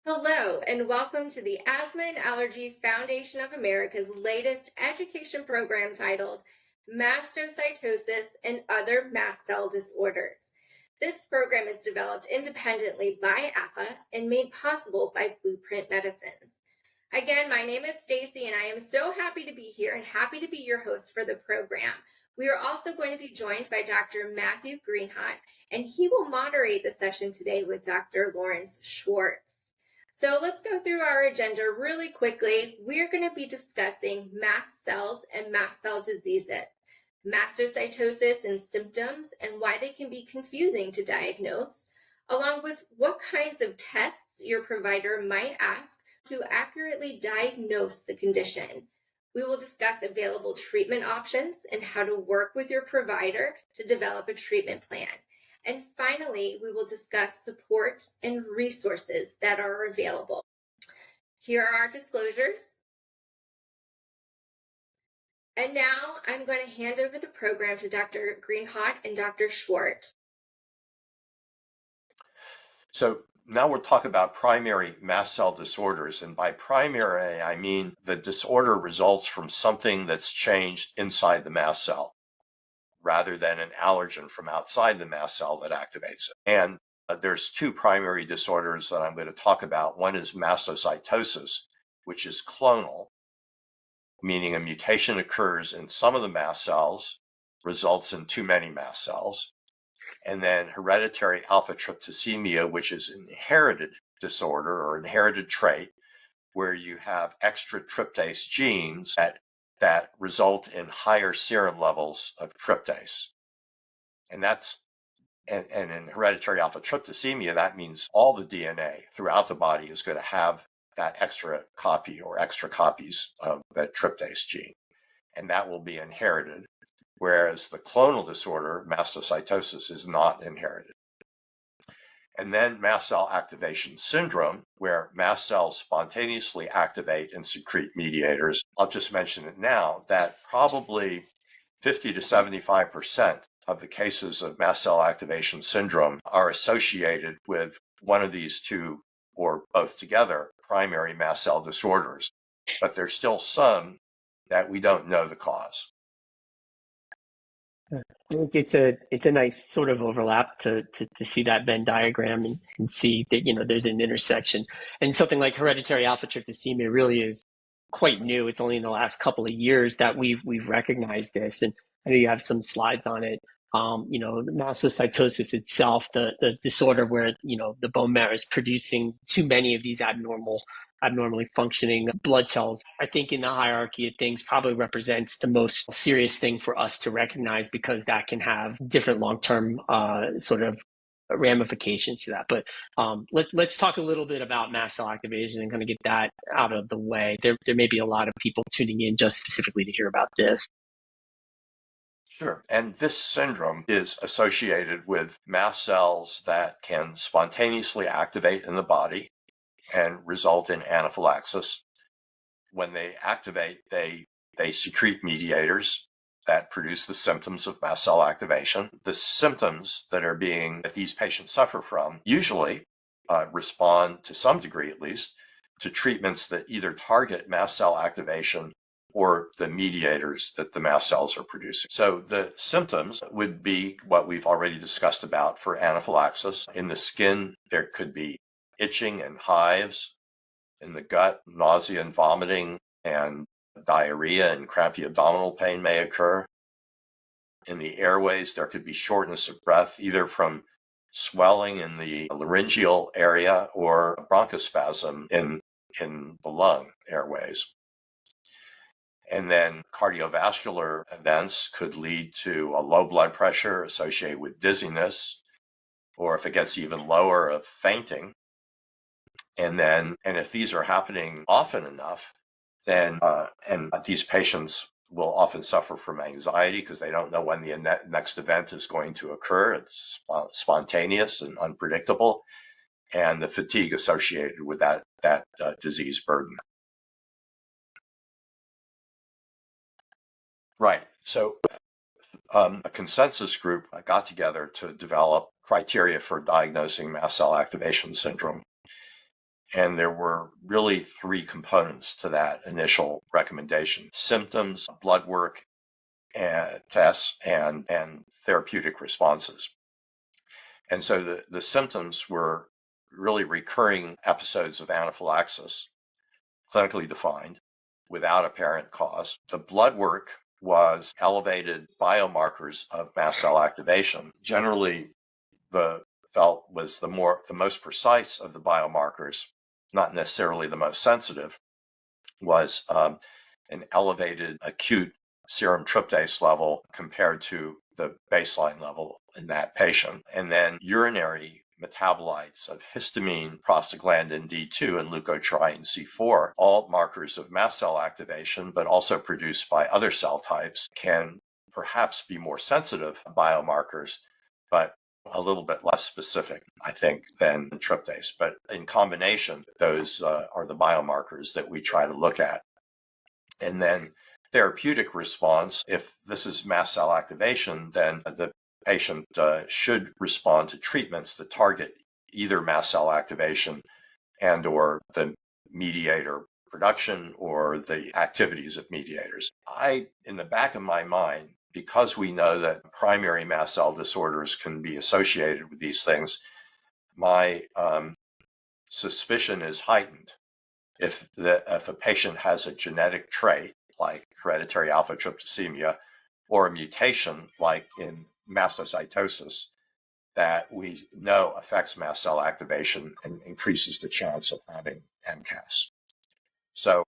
Hello, and welcome to the Asthma and Allergy Foundation of America's latest education program titled Mastocytosis and Other Mast Cell Disorders. This program is developed independently by AAFA and made possible by Blueprint Medicines. Again, my name is Stacy, and I am so happy to be here and happy to be your host for the program. We are also going to be joined by Dr. Matthew Greenhawt, and he will moderate the session today with Dr. Lawrence Schwartz. So let's go through our agenda really quickly. We're going to be discussing mast cells and mast cell diseases, mastocytosis and symptoms, and why they can be confusing to diagnose, along with what kinds of tests your provider might ask to accurately diagnose the condition. We will discuss available treatment options and how to work with your provider to develop a treatment plan. And finally, we will discuss support and resources that are available. Here are our disclosures. And now I'm going to hand over the program to Dr. Greenhawt and Dr. Schwartz. So now we'll talk about primary mast cell disorders. And by primary, I mean the disorder results from something that's changed inside the mast cell, rather than an allergen from outside the mast cell that activates it. And there's two primary disorders that I'm going to talk about. One is mastocytosis, which is clonal, meaning a mutation occurs in some of the mast cells, results in too many mast cells. And then hereditary alpha-tryptosemia, which is an inherited disorder or inherited trait, where you have extra tryptase genes that result in higher serum levels of tryptase. And in hereditary alpha-tryptosemia, that means all the DNA throughout the body is going to have that extra copy or extra copies of that tryptase gene, and that will be inherited, whereas the clonal disorder, mastocytosis, is not inherited. And then mast cell activation syndrome, where mast cells spontaneously activate and secrete mediators. I'll just mention it now that probably 50 to 75% of the cases of mast cell activation syndrome are associated with one of these two or both together primary mast cell disorders. But there's still some that we don't know the cause. I think it's a nice sort of overlap to see that Venn diagram and see that there's an intersection. And something like hereditary alpha-tryptosemia really is quite new. It's only in the last couple of years that we've recognized this. And I know you have some slides on it. The mastocytosis itself, the disorder where the bone marrow is producing too many of these abnormally functioning blood cells, I think in the hierarchy of things probably represents the most serious thing for us to recognize, because that can have different long-term sort of ramifications to that. But let's talk a little bit about mast cell activation and kind of get that out of the way. There may be a lot of people tuning in just specifically to hear about this. Sure. And this syndrome is associated with mast cells that can spontaneously activate in the body and result in anaphylaxis. When they activate, they secrete mediators that produce the symptoms of mast cell activation. The symptoms that these patients suffer from usually respond to some degree, at least, to treatments that either target mast cell activation or the mediators that the mast cells are producing. So the symptoms would be what we've already discussed about for anaphylaxis. In the skin, there could be itching and hives. In the gut, nausea and vomiting and diarrhea and crampy abdominal pain may occur. In the airways, there could be shortness of breath, either from swelling in the laryngeal area or bronchospasm in the lung airways. And then cardiovascular events could lead to a low blood pressure associated with dizziness, or if it gets even lower, of fainting. And if these are happening often enough, then these patients will often suffer from anxiety because they don't know when the next event is going to occur. It's spontaneous and unpredictable, and the fatigue associated with that disease burden. Right. So a consensus group got together to develop criteria for diagnosing mast cell activation syndrome. And there were really three components to that initial recommendation: symptoms, blood work, and tests, and therapeutic responses. And so the symptoms were really recurring episodes of anaphylaxis, clinically defined, without apparent cause. The blood work was elevated biomarkers of mast cell activation. Generally, the felt was the most precise of the biomarkers, not necessarily the most sensitive, was an elevated acute serum tryptase level compared to the baseline level in that patient. And then urinary metabolites of histamine, prostaglandin D2, and leukotriene C4, all markers of mast cell activation, but also produced by other cell types, can perhaps be more sensitive biomarkers, but a little bit less specific, I think, than tryptase. But in combination, those are the biomarkers that we try to look at. And then therapeutic response, if this is mast cell activation, then the patient should respond to treatments that target either mast cell activation and or the mediator production or the activities of mediators. In the back of my mind, because we know that primary mast cell disorders can be associated with these things, my suspicion is heightened. If a patient has a genetic trait like hereditary alpha-tryptosemia or a mutation like in mastocytosis that we know affects mast cell activation and increases the chance of having MCAS. So,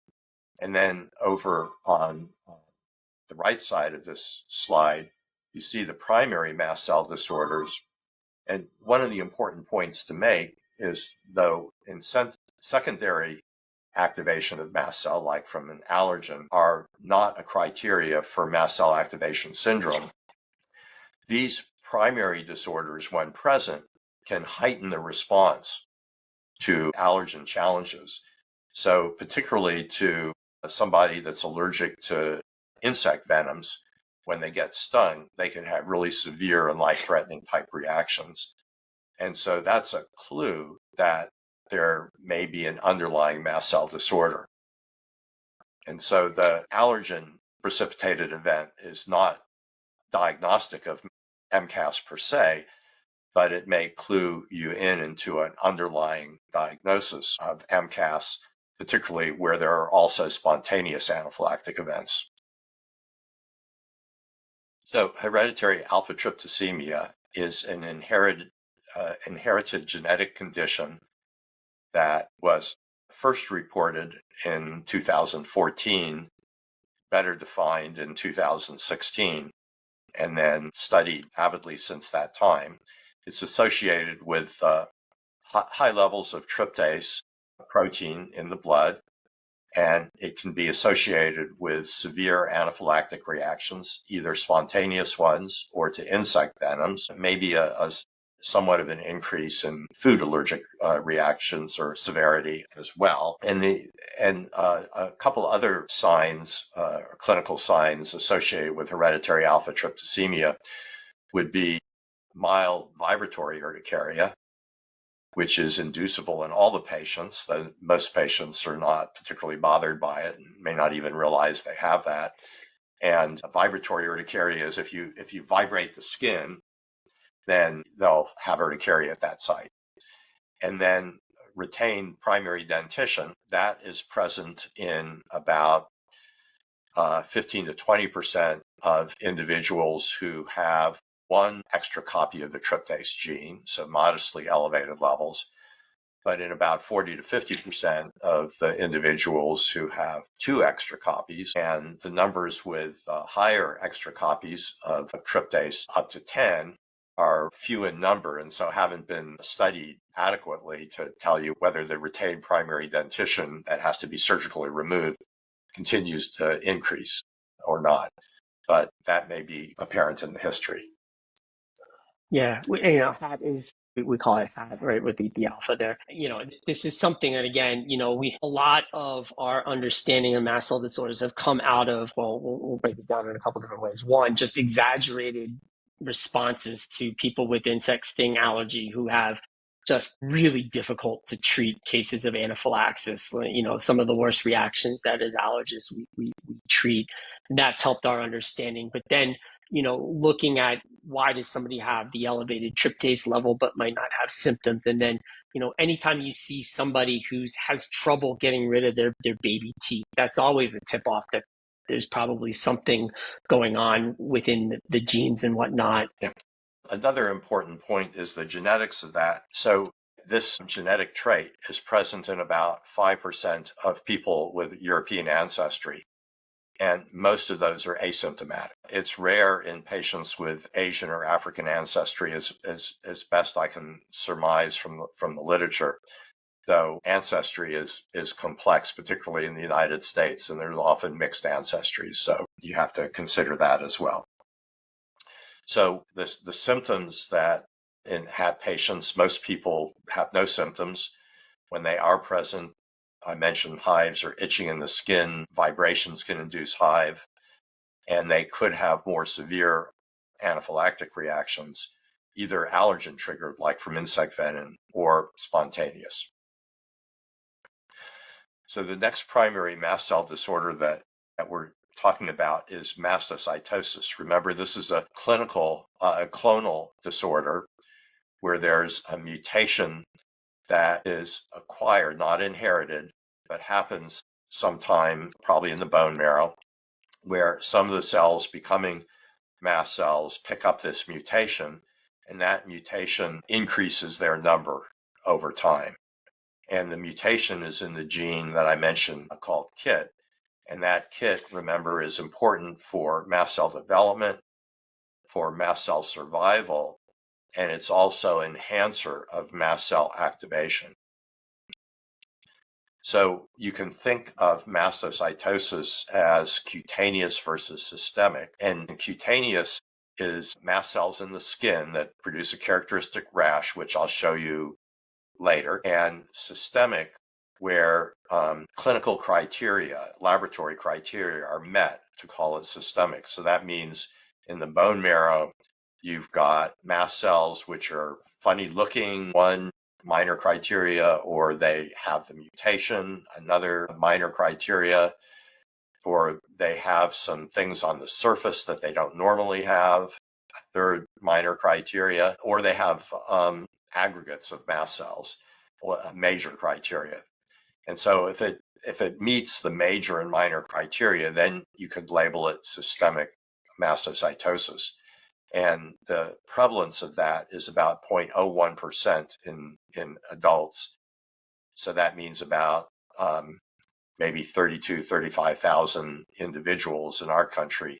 and then over on the right side of this slide, you see the primary mast cell disorders. And one of the important points to make is, though, in secondary activation of mast cell, like from an allergen, are not a criteria for mast cell activation syndrome. These primary disorders, when present, can heighten the response to allergen challenges. So particularly to somebody that's allergic to insect venoms, when they get stung, they can have really severe and life-threatening type reactions. And so that's a clue that there may be an underlying mast cell disorder. And so the allergen precipitated event is not diagnostic of MCAS per se, but it may clue you into an underlying diagnosis of MCAS, particularly where there are also spontaneous anaphylactic events. So hereditary alpha-tryptosemia is an inherited genetic condition that was first reported in 2014, better defined in 2016, and then studied avidly since that time. It's associated with high levels of tryptase protein in the blood, and it can be associated with severe anaphylactic reactions, either spontaneous ones or to insect venoms, maybe a somewhat of an increase in food allergic reactions or severity as well. And a couple other signs, clinical signs associated with hereditary alpha-tryptosemia would be mild vibratory urticaria, which is inducible in all the patients. Most patients are not particularly bothered by it and may not even realize they have that. And vibratory urticaria is if you vibrate the skin, then they'll have urticaria at that site. And then retained primary dentition, that is present in about 15 to 20% of individuals who have one extra copy of the tryptase gene, so modestly elevated levels, but in about 40 to 50% of the individuals who have two extra copies, and the numbers with higher extra copies of tryptase up to 10 are few in number, and so haven't been studied adequately to tell you whether the retained primary dentition that has to be surgically removed continues to increase or not. But that may be apparent in the history. Yeah, HAT is, we call it HAT, right, with the alpha there. This is something that, again, a lot of our understanding of mast cell disorders have come out of, well, we'll break it down in a couple different ways. One, just exaggerated responses to people with insect sting allergy who have just really difficult to treat cases of anaphylaxis. Some of the worst reactions that as allergists we treat. And that's helped our understanding. But then, looking at why does somebody have the elevated tryptase level but might not have symptoms? And then, anytime you see somebody who has trouble getting rid of their baby teeth, that's always a tip off that there's probably something going on within the genes and whatnot. Yeah. Another important point is the genetics of that. So this genetic trait is present in about 5% of people with European ancestry, and most of those are asymptomatic. It's rare in patients with Asian or African ancestry, as best I can surmise from the literature. Though ancestry is complex, particularly in the United States, and there's often mixed ancestries, so you have to consider that as well. So the symptoms that in HAT patients, most people have no symptoms. When they are present, I mentioned hives or itching in the skin, vibrations can induce hive, and they could have more severe anaphylactic reactions, either allergen triggered, like from insect venom, or spontaneous. So the next primary mast cell disorder that we're talking about is mastocytosis. Remember, this is a clonal disorder where there's a mutation that is acquired, not inherited, but happens sometime, probably in the bone marrow, where some of the cells becoming mast cells pick up this mutation, and that mutation increases their number over time. And the mutation is in the gene that I mentioned called KIT. And that KIT, remember, is important for mast cell development, for mast cell survival, and it's also an enhancer of mast cell activation. So you can think of mastocytosis as cutaneous versus systemic. And cutaneous is mast cells in the skin that produce a characteristic rash, which I'll show you later, and systemic, where clinical criteria, laboratory criteria are met to call it systemic. So that means in the bone marrow, you've got mast cells which are funny looking, one minor criteria, or they have the mutation, another minor criteria, or they have some things on the surface that they don't normally have, a third minor criteria, or they have aggregates of mast cells, a major criteria. And so if it meets the major and minor criteria, then you could label it systemic mastocytosis. And the prevalence of that is about 0.01% in adults. So that means about maybe 35,000 individuals in our country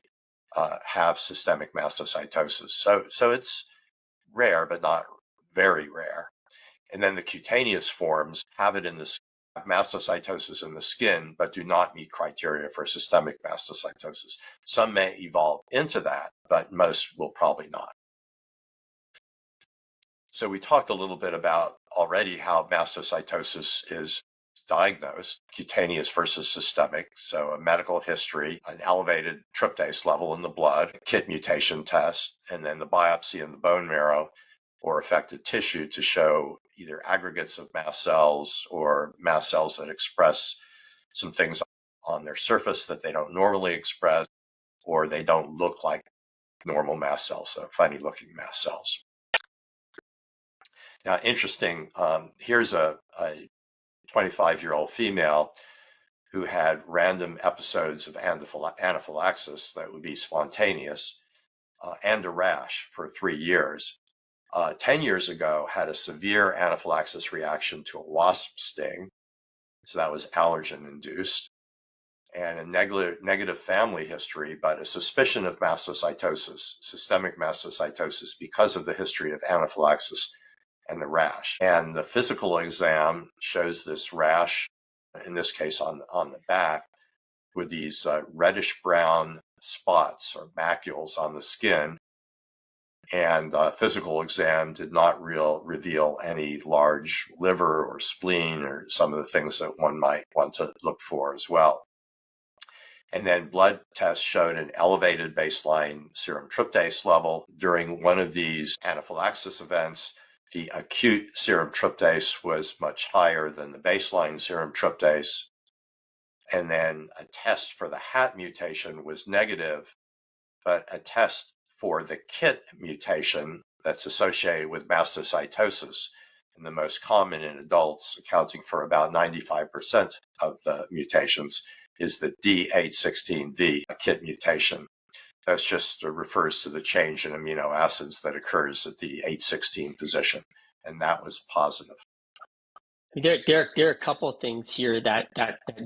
have systemic mastocytosis. So it's rare, but not very rare. And then the cutaneous forms have it in the mastocytosis in the skin, but do not meet criteria for systemic mastocytosis. Some may evolve into that, but most will probably not. So we talked a little bit about already how mastocytosis is diagnosed, cutaneous versus systemic. So a medical history, an elevated tryptase level in the blood, a KIT mutation test, and then the biopsy in the bone marrow or affected tissue to show either aggregates of mast cells or mast cells that express some things on their surface that they don't normally express, or they don't look like normal mast cells, so funny looking mast cells. Now, interesting, here's a 25-year-old female who had random episodes of anaphylaxis that would be spontaneous and a rash for 3 years. 10 years ago, had a severe anaphylaxis reaction to a wasp sting. So that was allergen induced, and a negative family history, but a suspicion of mastocytosis, systemic mastocytosis, because of the history of anaphylaxis and the rash. And the physical exam shows this rash, in this case on the back, with these reddish brown spots or macules on the skin. And physical exam did not reveal any large liver or spleen or some of the things that one might want to look for as well. And then blood tests showed an elevated baseline serum tryptase level. During one of these anaphylaxis events, the acute serum tryptase was much higher than the baseline serum tryptase. And then a test for the HAT mutation was negative, but a test for the KIT mutation that's associated with mastocytosis, and the most common in adults, accounting for about 95% of the mutations, is the D816V KIT mutation. That just refers to the change in amino acids that occurs at the 816 position, and that was positive. There are a couple of things here that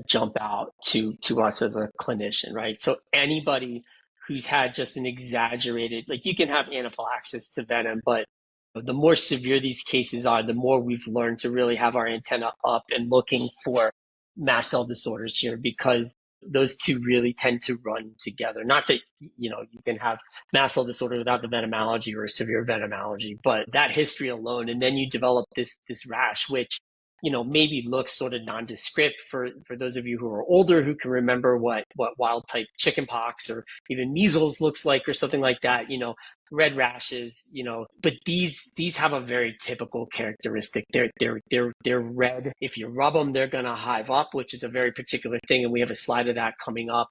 jump out to us as a clinician, right? So anybody who's had just an exaggerated, like you can have anaphylaxis to venom, but the more severe these cases are, the more we've learned to really have our antenna up and looking for mast cell disorders here, because those two really tend to run together. Not that, you can have mast cell disorder without the venom allergy or a severe venom allergy, but that history alone, and then you develop this rash, which maybe looks sort of nondescript for those of you who are older who can remember what wild type chickenpox or even measles looks like or something like that, red rashes, but these have a very typical characteristic. They're red. If you rub them, they're going to hive up, which is a very particular thing. And we have a slide of that coming up.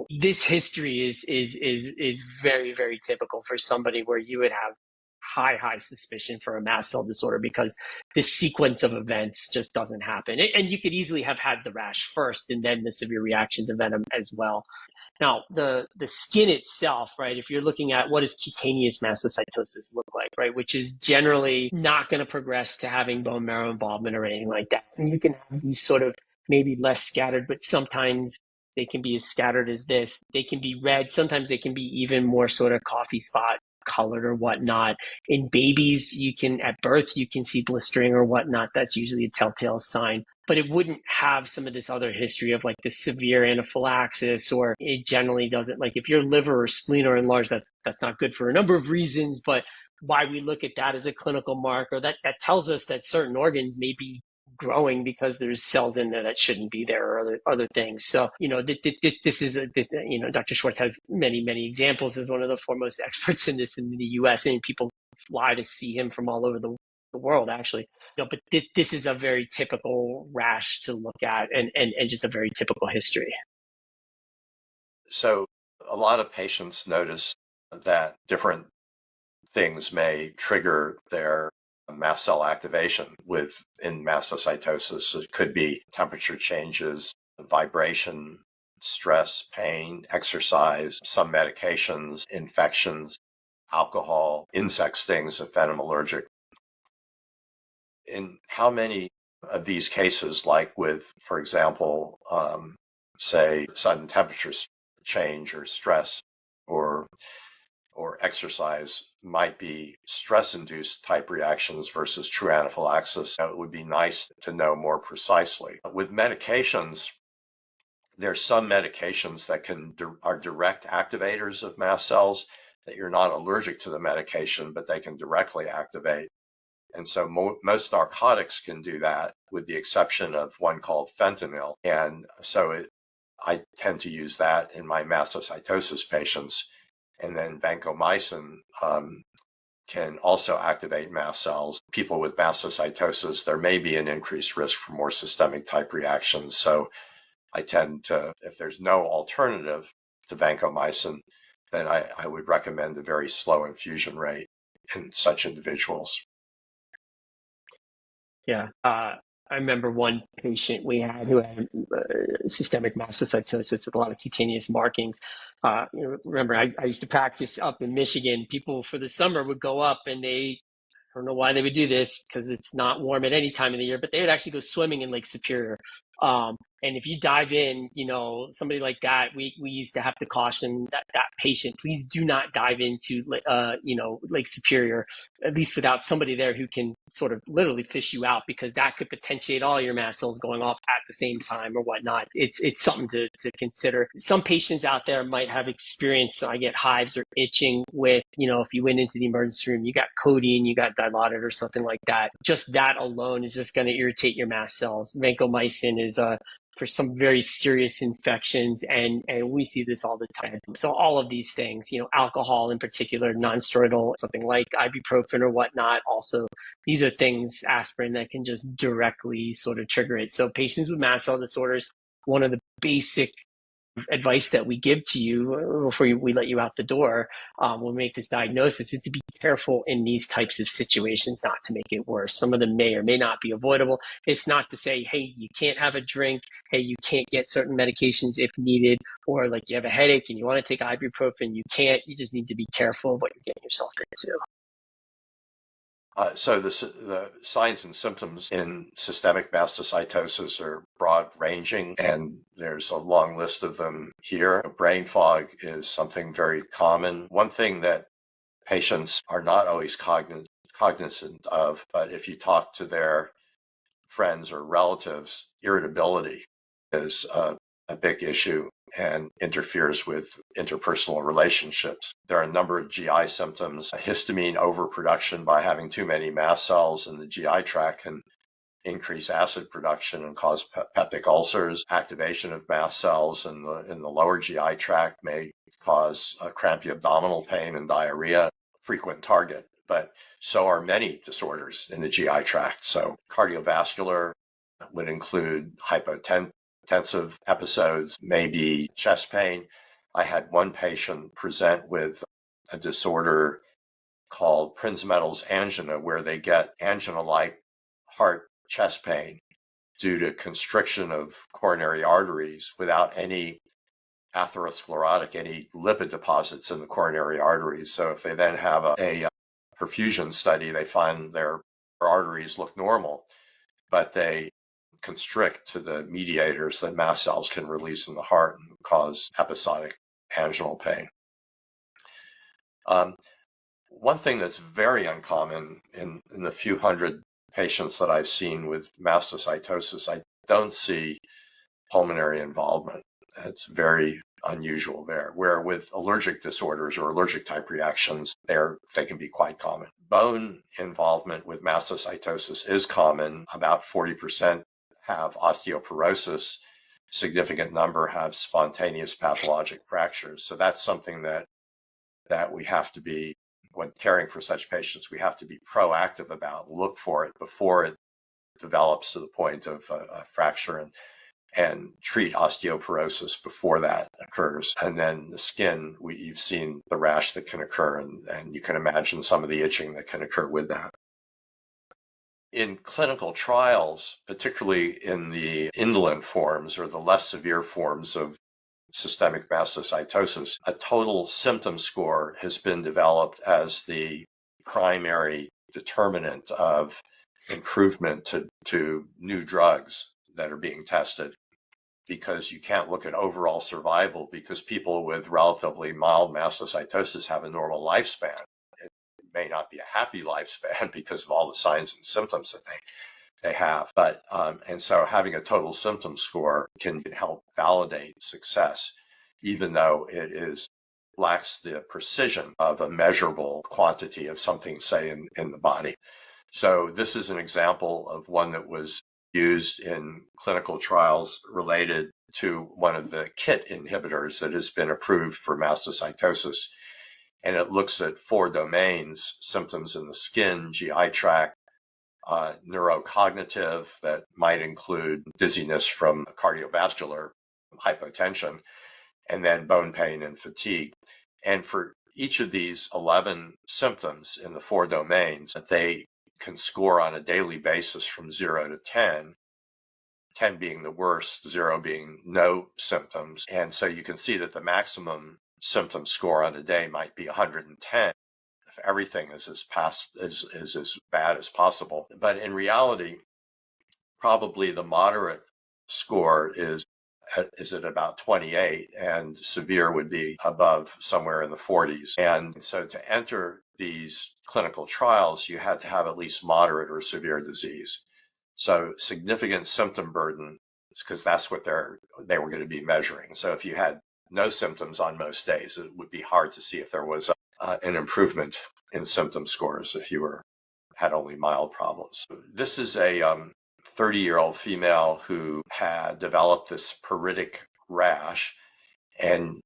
This history is very, very typical for somebody where you would have high suspicion for a mast cell disorder, because this sequence of events just doesn't happen. And you could easily have had the rash first and then the severe reaction to venom as well. Now, the skin itself, right, if you're looking at what does cutaneous mastocytosis look like, right, which is generally not going to progress to having bone marrow involvement or anything like that. And you can have these sort of maybe less scattered, but sometimes they can be as scattered as this. They can be red. Sometimes they can be even more sort of coffee spot colored or whatnot. In babies, at birth, you can see blistering or whatnot. That's usually a telltale sign, but it wouldn't have some of this other history of like the severe anaphylaxis, or it generally doesn't, like if your liver or spleen are enlarged, that's not good for a number of reasons, but why we look at that as a clinical marker, that tells us that certain organs may be growing because there's cells in there that shouldn't be there, or other things. So, this is Dr. Schwartz has many examples as one of the foremost experts in this in the US, and people fly to see him from all over the world, actually. But this is a very typical rash to look at, and just a very typical history. So a lot of patients notice that different things may trigger their mast cell activation in mastocytosis. It could be temperature changes, vibration, stress, pain, exercise, some medications, infections, alcohol, insect stings if venom allergic. In how many of these cases, like with, for example, say sudden temperature change or stress or exercise, might be stress-induced type reactions versus true anaphylaxis? It would be nice to know more precisely. With medications, there's some medications that are direct activators of mast cells, that you're not allergic to the medication, but they can directly activate. And so most narcotics can do that, with the exception of one called fentanyl. And so I tend to use that in my mastocytosis patients. And then vancomycin can also activate mast cells. People with mastocytosis, there may be an increased risk for more systemic type reactions. So I tend to, if there's no alternative to vancomycin, then I would recommend a very slow infusion rate in such individuals. Yeah. I remember one patient we had who had systemic mastocytosis with a lot of cutaneous markings. Remember, I used to practice up in Michigan. People for the summer would go up, and I don't know why they would do this, because it's not warm at any time of the year, but they would actually go swimming in Lake Superior. And if you dive in, somebody like that, we used to have to caution that patient, please do not dive into, Lake Superior, at least without somebody there who can sort of literally fish you out, because that could potentiate all your mast cells going off at the same time or whatnot. It's something to consider. Some patients out there might have experienced, I get hives or itching with, if you went into the emergency room, you got codeine, you got Dilaudid or something like that. Just that alone is just going to irritate your mast cells. Vancomycin is for some very serious infections, and we see this all the time. So all of these things, alcohol in particular, non-steroidal, something like ibuprofen or whatnot, also these are things, aspirin, that can just directly sort of trigger it. So patients with mast cell disorders, one of the basic advice that we give to you before we let you out the door when we make this diagnosis is to be careful in these types of situations, not to make it worse. Some of them may or may not be avoidable. It's not to say, hey, you can't have a drink, hey, you can't get certain medications if needed, or like you have a headache and you want to take ibuprofen, you can't. You just need to be careful of what you're getting yourself into. So the signs and symptoms in systemic mastocytosis are broad-ranging, and there's a long list of them here. Brain fog is something very common. One thing that patients are not always cognizant of, but if you talk to their friends or relatives, irritability is a big issue and interferes with interpersonal relationships. There are a number of GI symptoms. Histamine overproduction by having too many mast cells in the GI tract can increase acid production and cause peptic ulcers. Activation of mast cells in the lower GI tract may cause crampy abdominal pain and diarrhea. Frequent target, but so are many disorders in the GI tract. So cardiovascular would include hypotensive episodes, maybe chest pain. I had one patient present with a disorder called Prinzmetal's angina, where they get angina-like heart chest pain due to constriction of coronary arteries without any atherosclerotic, any lipid deposits in the coronary arteries. So if they then have a perfusion study, they find their arteries look normal, but they constrict to the mediators that mast cells can release in the heart and cause episodic anginal pain. One thing that's very uncommon in the few hundred patients that I've seen with mastocytosis, I don't see pulmonary involvement. It's very unusual there, where with allergic disorders or allergic type reactions, they can be quite common. Bone involvement with mastocytosis is common. About 40% have osteoporosis. Significant number have spontaneous pathologic fractures. So that's something that we have to be, when caring for such patients, we have to be proactive about, look for it before it develops to the point of a fracture, and treat osteoporosis before that occurs. And then the skin, you've seen the rash that can occur, and you can imagine some of the itching that can occur with that. In clinical trials, particularly in the indolent forms or the less severe forms of systemic mastocytosis, a total symptom score has been developed as the primary determinant of improvement to new drugs that are being tested, because you can't look at overall survival, because people with relatively mild mastocytosis have a normal lifespan. It may not be a happy lifespan because of all the signs and symptoms that they have, but and so having a total symptom score can help validate success, even though it lacks the precision of a measurable quantity of something, say, in the body. So this is an example of one that was used in clinical trials related to one of the KIT inhibitors that has been approved for mastocytosis. And it looks at 4 domains: symptoms in the skin, GI tract, neurocognitive, that might include dizziness from cardiovascular hypotension, and then bone pain and fatigue. And for each of these 11 symptoms in the 4 domains, they can score on a daily basis from 0 to 10, 10 being the worst, 0 being no symptoms. And so you can see that the maximum symptom score on a day might be 110 if everything is as bad as possible. But in reality, probably the moderate score is at about 28, and severe would be above, somewhere in the 40s. And so to enter these clinical trials, you had to have at least moderate or severe disease. So significant symptom burden, because that's what they were going to be measuring. So if you had no symptoms on most days, it would be hard to see if there was an improvement in symptom scores if you had only mild problems. This is a 30-year-old female who had developed this pruritic rash, and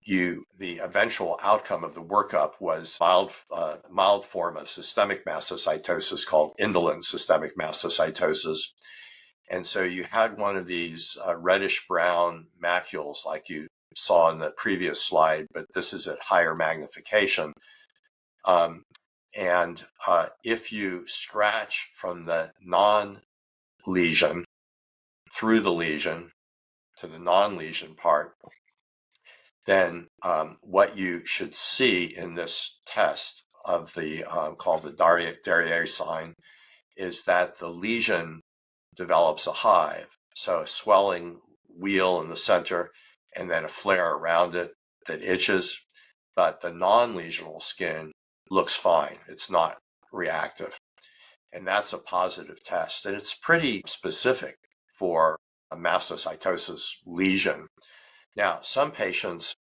the eventual outcome of the workup was mild form of systemic mastocytosis called indolent systemic mastocytosis. And so you had one of these reddish brown macules like you saw in the previous slide, but this is at higher magnification. And if you scratch from the non-lesion through the lesion to the non-lesion part, then what you should see in this test of the called the Darrier sign is that the lesion develops a hive, so a swelling wheal in the center and then a flare around it that itches, but the non-lesional skin looks fine. It's not reactive, and that's a positive test, and it's pretty specific for a mastocytosis lesion. Now, some patients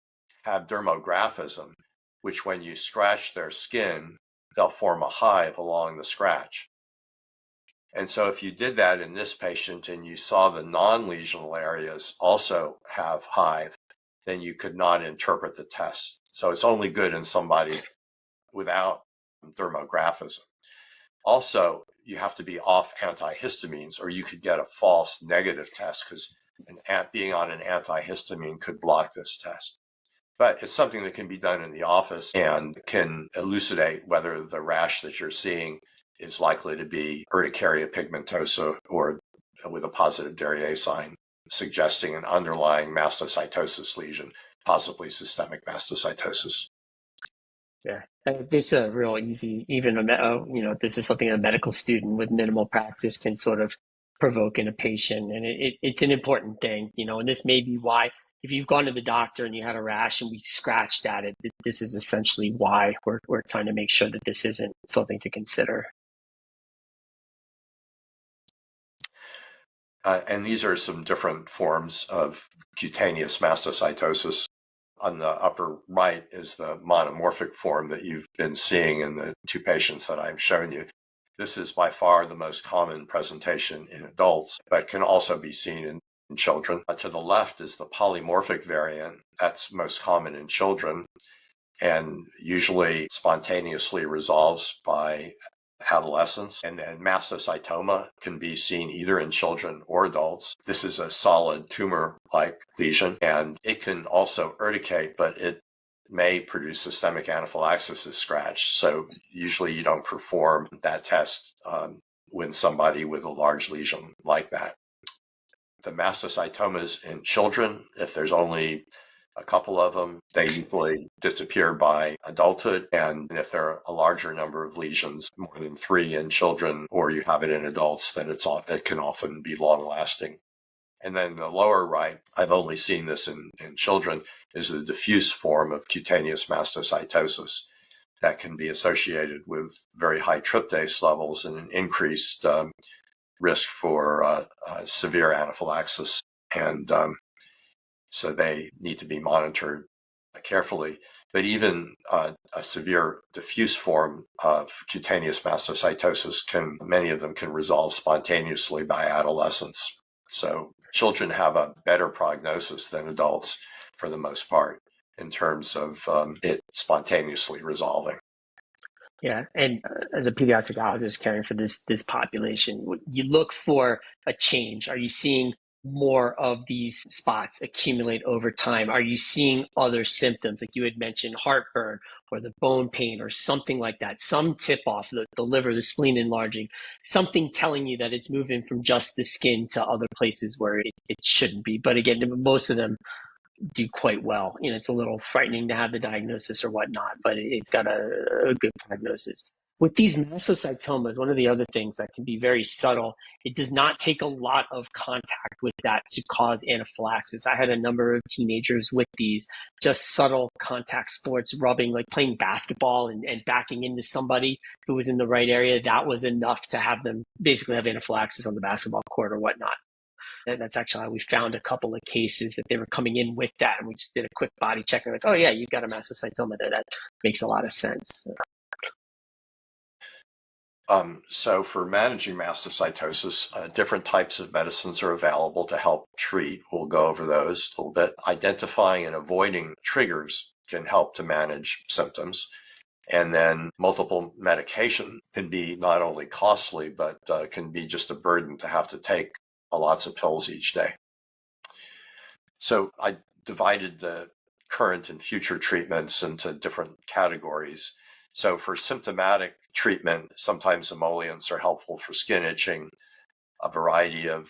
have dermographism, which when you scratch their skin, they'll form a hive along the scratch. And so if you did that in this patient and you saw the non-lesional areas also have hive, then you could not interpret the test. So it's only good in somebody without dermographism. Also, you have to be off antihistamines or you could get a false negative test because being on an antihistamine could block this test. But it's something that can be done in the office and can elucidate whether the rash that you're seeing is likely to be urticaria pigmentosa or with a positive Darrier sign, suggesting an underlying mastocytosis lesion, possibly systemic mastocytosis. Yeah, this is a real easy, even this is something a medical student with minimal practice can sort of provoke in a patient, and it's an important thing, and this may be why if you've gone to the doctor and you had a rash and we scratched at it, this is essentially why we're trying to make sure that this isn't something to consider. And these are some different forms of cutaneous mastocytosis. On the upper right is the monomorphic form that you've been seeing in the two patients that I've shown you. This is by far the most common presentation in adults, but can also be seen in children. To the left is the polymorphic variant. That's most common in children and usually spontaneously resolves by adolescence. And then mastocytoma can be seen either in children or adults. This is a solid tumor-like lesion, and it can also urticate, but it may produce systemic anaphylaxis as scratch. So usually you don't perform that test when somebody with a large lesion like that. The mastocytomas in children, if there's only a couple of them, they usually disappear by adulthood. And if there are a larger number of lesions, more than 3 in children, or you have it in adults, then it can often be long lasting. And then the lower right, I've only seen this in children, is the diffuse form of cutaneous mastocytosis that can be associated with very high tryptase levels and an increased risk for severe anaphylaxis. And so they need to be monitored carefully. But even a severe diffuse form of cutaneous mastocytosis many of them can resolve spontaneously by adolescence. So children have a better prognosis than adults for the most part in terms of it spontaneously resolving. Yeah, and as a pediatric allergist caring for this population, you look for a change. Are you seeing more of these spots accumulate over time? Are you seeing other symptoms, like you had mentioned, heartburn or the bone pain or something like that? Some tip off, the liver, the spleen enlarging, something telling you that it's moving from just the skin to other places where it shouldn't be. But again, most of them do quite well. It's a little frightening to have the diagnosis or whatnot, but it's got a good prognosis. With these mastocytomas, one of the other things that can be very subtle, it does not take a lot of contact with that to cause anaphylaxis. I had a number of teenagers with these, just subtle contact sports, rubbing, like playing basketball and backing into somebody who was in the right area. That was enough to have them basically have anaphylaxis on the basketball court or whatnot. That's actually how we found a couple of cases that they were coming in with that. And we just did a quick body check and like, oh yeah, you've got a mastocytoma there. That makes a lot of sense. So for managing mastocytosis, different types of medicines are available to help treat. We'll go over those a little bit. Identifying and avoiding triggers can help to manage symptoms. And then multiple medication can be not only costly, but can be just a burden to have to take lots of pills each day. So I divided the current and future treatments into different categories. So for symptomatic treatment, sometimes emollients are helpful for skin itching. A variety of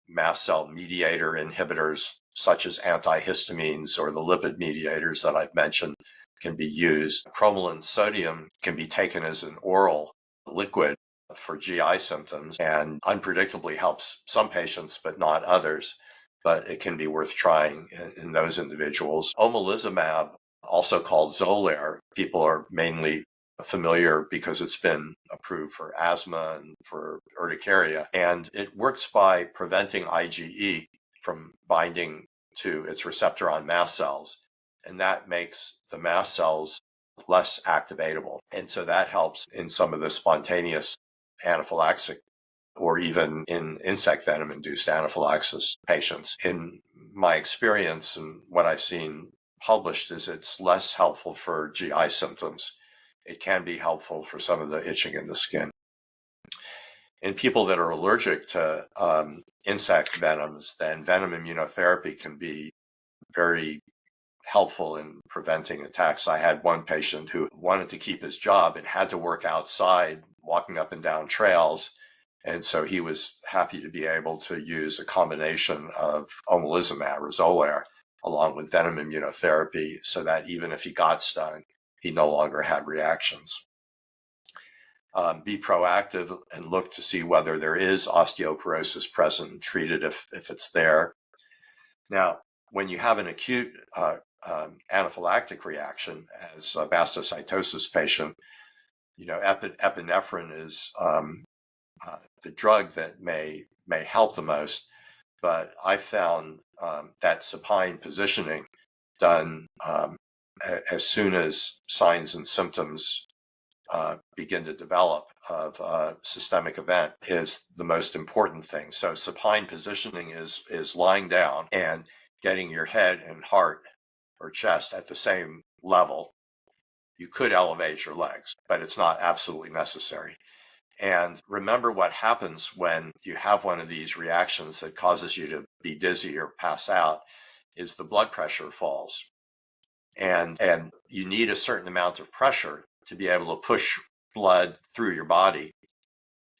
mast cell mediator inhibitors, such as antihistamines or the lipid mediators that I've mentioned, can be used. Cromolyn sodium can be taken as an oral liquid for GI symptoms and unpredictably helps some patients, but not others. But it can be worth trying in those individuals. Omalizumab, also called Xolair, people are mainly familiar because it's been approved for asthma and for urticaria. And it works by preventing IgE from binding to its receptor on mast cells. And that makes the mast cells less activatable. And so that helps in some of the spontaneous anaphylaxis or even in insect venom-induced anaphylaxis patients. In my experience and what I've seen published is it's less helpful for GI symptoms. It can be helpful for some of the itching in the skin. In people that are allergic to insect venoms, then venom immunotherapy can be very helpful in preventing attacks. I had one patient who wanted to keep his job and had to work outside, walking up and down trails. And so he was happy to be able to use a combination of omalizumab or Xolair along with venom immunotherapy so that even if he got stung, he no longer had reactions. Be proactive and look to see whether there is osteoporosis present and treat it if it's there. Now, when you have an acute anaphylactic reaction as a mastocytosis patient, epinephrine is the drug that may help the most, but I found that supine positioning done as soon as signs and symptoms begin to develop of a systemic event is the most important thing. So supine positioning is lying down and getting your head and heart or chest at the same level. You could elevate your legs, but it's not absolutely necessary. And remember what happens when you have one of these reactions that causes you to be dizzy or pass out is the blood pressure falls. And you need a certain amount of pressure to be able to push blood through your body,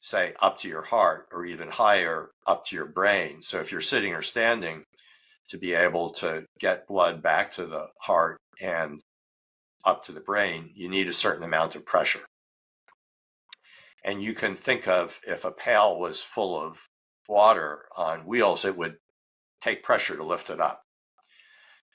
say up to your heart or even higher up to your brain. So if you're sitting or standing, to be able to get blood back to the heart and up to the brain, you need a certain amount of pressure. And you can think of if a pail was full of water on wheels, it would take pressure to lift it up.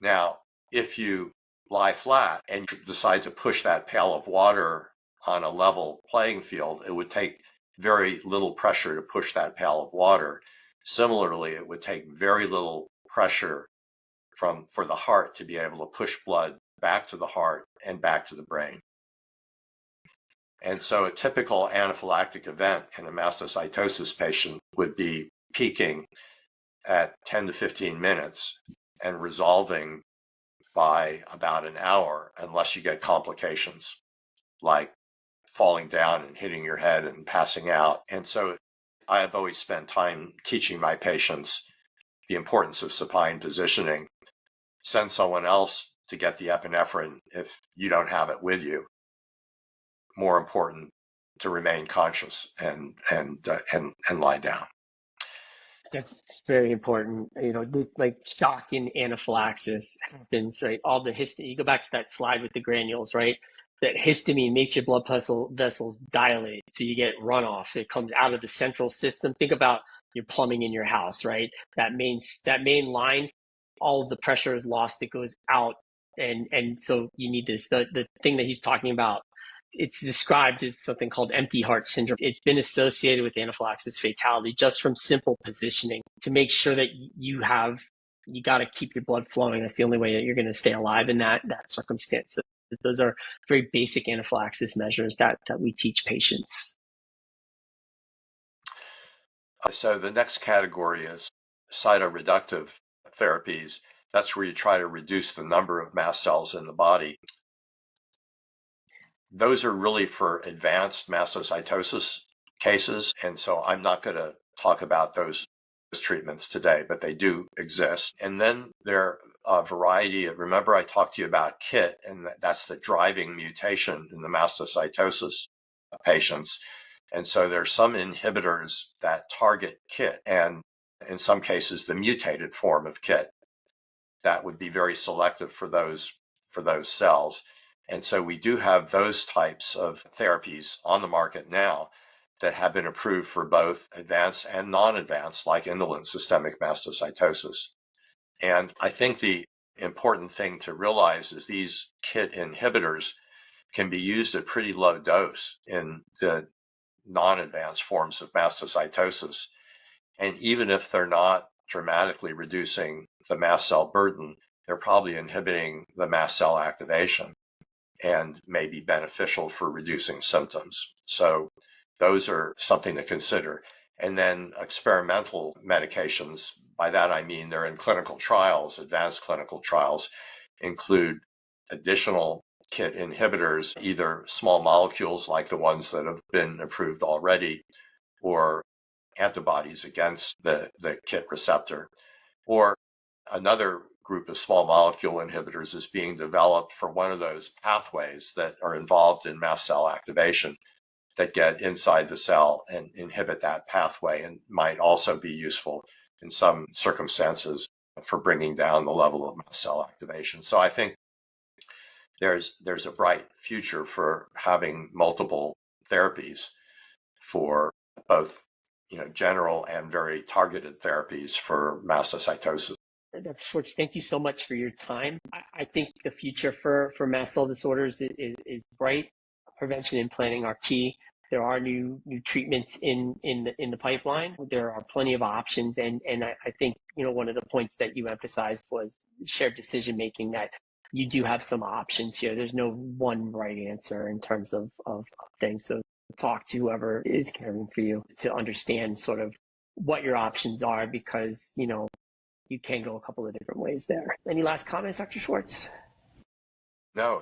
Now, if you lie flat and decide to push that pail of water on a level playing field, it would take very little pressure to push that pail of water. Similarly, it would take very little pressure for the heart to be able to push blood back to the heart and back to the brain. And so a typical anaphylactic event in a mastocytosis patient would be peaking at 10 to 15 minutes and resolving by about an hour unless you get complications like falling down and hitting your head and passing out. And so I have always spent time teaching my patients the importance of supine positioning. Send someone else to get the epinephrine if you don't have it with you. More important to remain conscious and lie down. That's very important. Like shock in anaphylaxis happens, right? All the histamine, you go back to that slide with the granules, right? That histamine makes your blood vessels dilate. So you get runoff. It comes out of the central system. Think about your plumbing in your house, right? That main line, all of the pressure is lost. It goes out. And so you need this, the thing that he's talking about. It's described as something called empty heart syndrome. It's been associated with anaphylaxis fatality just from simple positioning to make sure that you got to keep your blood flowing. That's the only way that you're going to stay alive in that circumstance. So those are very basic anaphylaxis measures that we teach patients. So the next category is cytoreductive therapies. That's where you try to reduce the number of mast cells in the body. Those are really for advanced mastocytosis cases, and so I'm not going to talk about those treatments today, but they do exist. And then there are a variety of, remember I talked to you about KIT, and that's the driving mutation in the mastocytosis patients. And so there's some inhibitors that target KIT, and in some cases the mutated form of KIT that would be very selective for those cells. And so we do have those types of therapies on the market now that have been approved for both advanced and non-advanced, like indolent systemic mastocytosis. And I think the important thing to realize is these KIT inhibitors can be used at pretty low dose in the non-advanced forms of mastocytosis. And even if they're not dramatically reducing the mast cell burden, they're probably inhibiting the mast cell activation and may be beneficial for reducing symptoms. So those are something to consider. And then experimental medications, by that I mean they're in clinical trials, advanced clinical trials, include additional KIT inhibitors, either small molecules like the ones that have been approved already, or antibodies against the KIT receptor, or another group of small molecule inhibitors is being developed for one of those pathways that are involved in mast cell activation that get inside the cell and inhibit that pathway, and might also be useful in some circumstances for bringing down the level of mast cell activation. So I think there's a bright future for having multiple therapies for both general and very targeted therapies for mastocytosis. Dr. Schwartz, thank you so much for your time. I think the future for mast cell disorders is bright. Prevention and planning are key. There are new treatments in the pipeline. There are plenty of options, and I think one of the points that you emphasized was shared decision making, that you do have some options here. There's no one right answer in terms of things. So talk to whoever is caring for you to understand sort of what your options are, because you can go a couple of different ways there. Any last comments, Dr. Schwartz? No,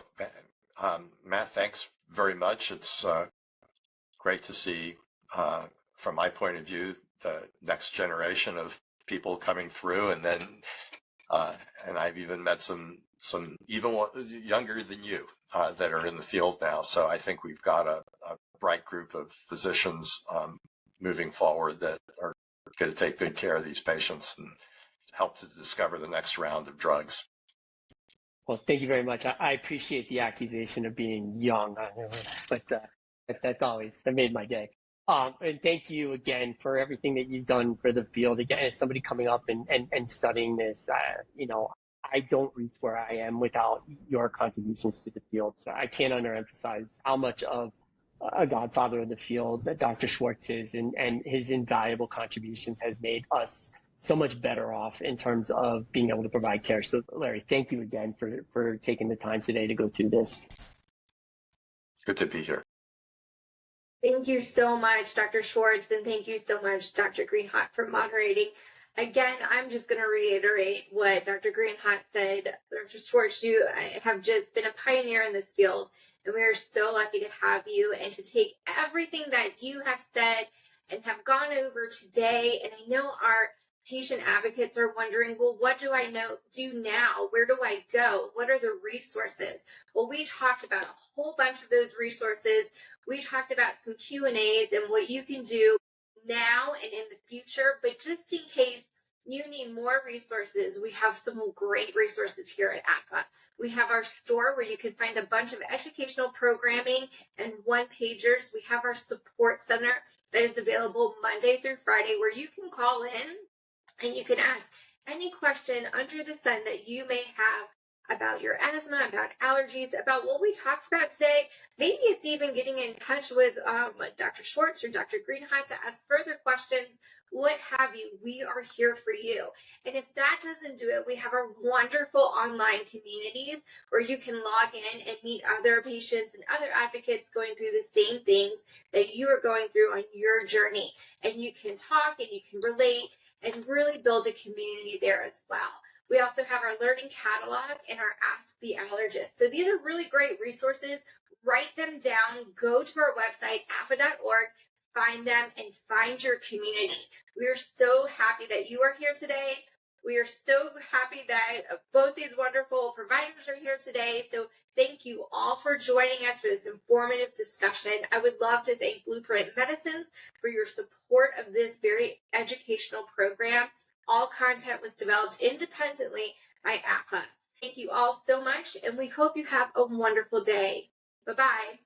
Matt, thanks very much. It's great to see, from my point of view, the next generation of people coming through, and then and I've even met some even younger than you that are in the field now. So I think we've got a bright group of physicians moving forward that are going to take good care of these patients and help to discover the next round of drugs. Well, thank you very much. I appreciate the accusation of being young, but that made my day. And thank you again for everything that you've done for the field. Again, as somebody coming up and studying this, I don't reach where I am without your contributions to the field. So I can't underemphasize how much of a godfather of the field that Dr. Schwartz is, and his invaluable contributions has made us so much better off in terms of being able to provide care. So Larry, thank you again for taking the time today to go through this. Good to be here. Thank you so much, Dr. Schwartz, and thank you so much, Dr. Greenhawt, for moderating. Again, I'm just going to reiterate what Dr. Greenhawt said. Dr. Schwartz, you have just been a pioneer in this field, and we are so lucky to have you and to take everything that you have said and have gone over today. And I know our patient advocates are wondering, well, what do I do now? Where do I go? What are the resources? Well, we talked about a whole bunch of those resources. We talked about some Q&As and what you can do now and in the future, but just in case you need more resources, we have some great resources here at AAFA. We have our store where you can find a bunch of educational programming and one-pagers. We have our support center that is available Monday through Friday, where you can call in and you can ask any question under the sun that you may have about your asthma, about allergies, about what we talked about today. Maybe it's even getting in touch with Dr. Schwartz or Dr. Greenhawt to ask further questions. what have you. We are here for you. And if that doesn't do it, we have our wonderful online communities where you can log in and meet other patients and other advocates going through the same things that you are going through on your journey. And you can talk and you can relate and really build a community there as well. We also have our learning catalog and our Ask the Allergist. So these are really great resources. Write them down, go to our website, aafa.org, find them, and find your community. We are so happy that you are here today. We are so happy that both these wonderful providers are here today. So thank you all for joining us for this informative discussion. I would love to thank Blueprint Medicines for your support of this very educational program. All content was developed independently by AAFA. Thank you all so much, and we hope you have a wonderful day. Bye-bye.